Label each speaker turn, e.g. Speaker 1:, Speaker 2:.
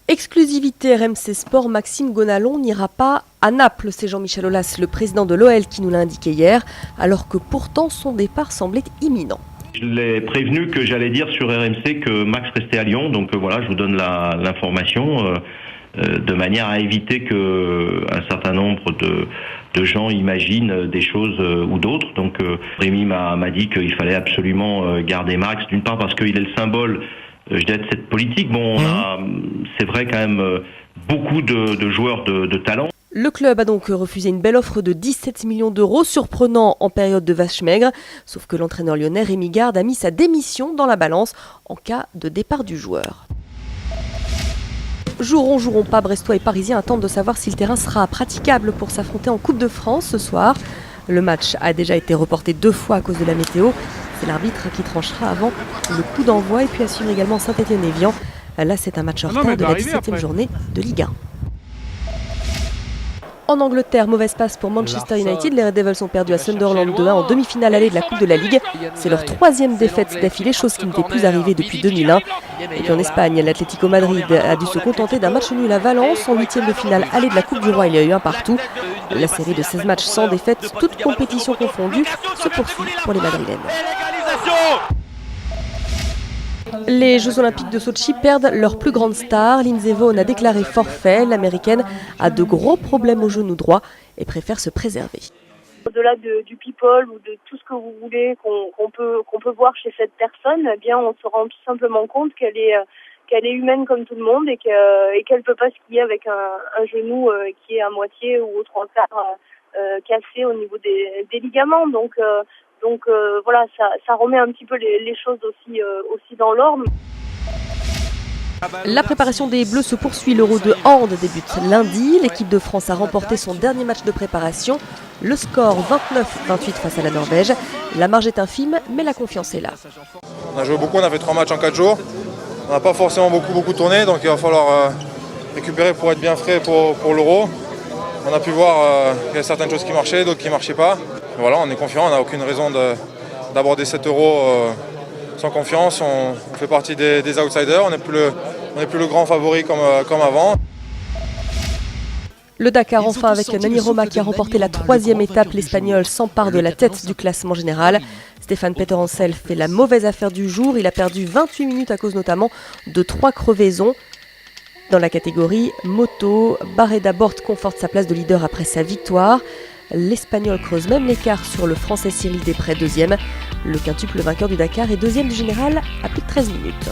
Speaker 1: Exclusivité RMC Sport, Maxime Gonalon n'ira pas à Naples. C'est Jean-Michel Aulas, le président de l'OL, qui nous l'a indiqué hier, alors que pourtant son départ semblait imminent.
Speaker 2: Je l'ai prévenu que j'allais dire sur RMC que Max restait à Lyon, donc voilà, je vous donne l'information de manière à éviter que un certain nombre de gens imaginent des choses ou d'autres. Donc Rémi m'a dit qu'il fallait absolument garder Max, d'une part parce qu'il est le symbole de cette politique. Bon, c'est vrai quand même beaucoup de joueurs de talent.
Speaker 1: Le club a donc refusé une belle offre de 17 millions d'euros, surprenant en période de vache maigre. Sauf que l'entraîneur lyonnais Rémi Garde a mis sa démission dans la balance en cas de départ du joueur. Joueront pas, Brestois et Parisiens attendent de savoir si le terrain sera praticable pour s'affronter en Coupe de France ce soir. Le match a déjà été reporté 2 fois à cause de la météo. C'est l'arbitre qui tranchera avant le coup d'envoi. Et puis à suivre également Saint-Étienne-Évian. Là, c'est un match en retard de la 17e journée de Ligue 1. En Angleterre, mauvaise passe pour Manchester United. Les Red Devils ont perdu à Sunderland 2-1 en demi-finale allée de la Coupe de la Ligue. C'est leur 3e défaite d'affilée, chose qui n'était plus arrivée depuis 2001. Et puis en Espagne, l'Atlético Madrid a dû se contenter d'un match nul à Valence. En 8e de finale allée de la Coupe du Roi, il y a eu un partout. La série de 16 matchs sans défaite, toutes compétitions confondues, se poursuit pour les Madrilènes. Les Jeux Olympiques de Sotchi perdent leur plus grande star. Lindsey Vonn a déclaré forfait. L'Américaine a de gros problèmes au genou droit et préfère se préserver.
Speaker 3: Au-delà du people ou de tout ce que vous voulez qu'on peut voir chez cette personne, eh bien on se rend tout simplement compte qu'elle est humaine comme tout le monde et qu'elle peut pas skier avec un genou qui est à moitié ou au 3/4 cassé au niveau des ligaments. Donc voilà, ça remet un petit peu les choses aussi dans l'ordre.
Speaker 1: La préparation des Bleus se poursuit. L'Euro de hand débute lundi. L'équipe de France a remporté son dernier match de préparation. Le score 29-28 face à la Norvège. La marge est infime, mais la confiance est là.
Speaker 4: On a joué beaucoup, on a fait 3 matchs en 4 jours. On n'a pas forcément beaucoup tourné, donc il va falloir récupérer pour être bien frais pour l'Euro. On a pu voir qu'il y a certaines choses qui marchaient, d'autres qui ne marchaient pas. Voilà, on est confiant, on n'a aucune raison d'aborder cet Euro sans confiance. On fait partie des outsiders, on n'est plus le grand favori comme avant.
Speaker 1: Le Dakar enfin avec Nani Roma qui a remporté la 3e étape. L'Espagnol s'empare de la tête du classement général. Stéphane Peterencel fait la mauvaise affaire du jour. Il a perdu 28 minutes à cause notamment de 3 crevaisons. Dans la catégorie moto, Barreda Bort conforte sa place de leader après sa victoire. L'Espagnol creuse même l'écart sur le Français Cyril Després, 2e. Le quintuple vainqueur du Dakar est 2e du général à plus de 13 minutes.